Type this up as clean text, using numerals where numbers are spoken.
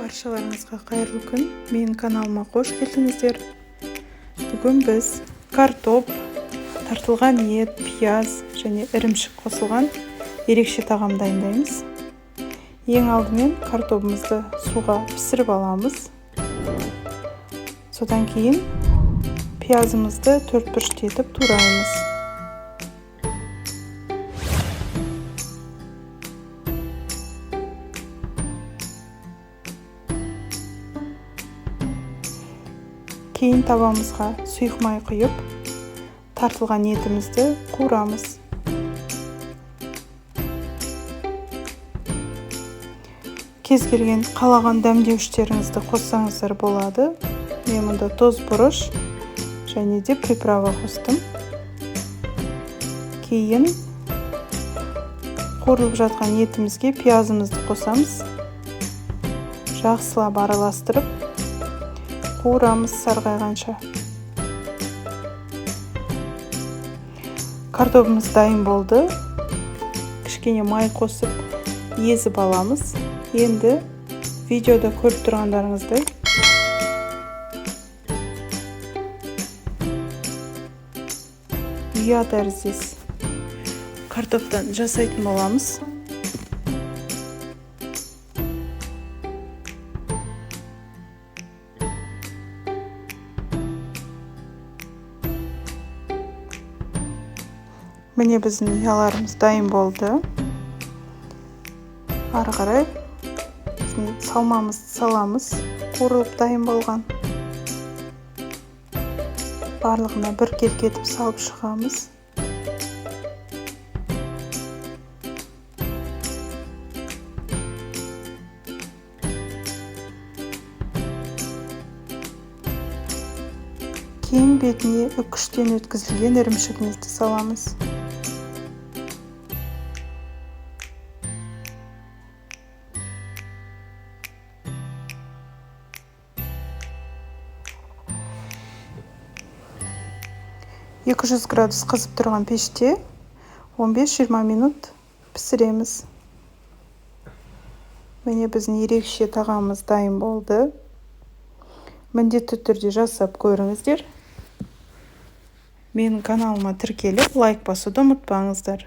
Баршаларыңызға қайырлы күн. Менің каналыма қош келдіңіздер. Бүгін біз картоп, тартылған ет, пияз және ірімшік қосылған ерекше тағам дайындаймыз. Ең алдымен картопымызды суға пісіріп аламыз. Содан кейін пиязымызды төрт бұрышты етіп тураймыз. Кейін табамызға сұйық май құйып, тартылған етімізді қуырамыз. Кез келген қалаған дәмдеуіштеріңізді қоссаңыздар болады. Мен мұнда тоз бұрыш және де приправа қостым. Кейін қуырылып жатқан етімізге пиязымызды қосамыз. Жақсылап араластырып қуырамыз сарғайғанша. Картопымыз дайын болды. Кішкене май қосып езіп аламыз. Енді видеода көріп тұрғандарыңыздай ұя тәріздес картоптан жасайтын боламыз. Міне біздің ұяларымыз дайын болды. Ары қарай салмамызды саламыз. Қуырылып дайын болған. Барлығына бір кетіп салып шығамыз. Кейін бетіне үккіштен өткізілген ірімшігімізді саламыз. «200 градус қызып тұрған пеште 15-20 минут пісіреміз. Міне біздің ерекше тағамымыз дайын болды. Міндетті түрде жасап көріңіздер. Менің каналыма тіркеліп, лайк басуды ұмытпаңыздар.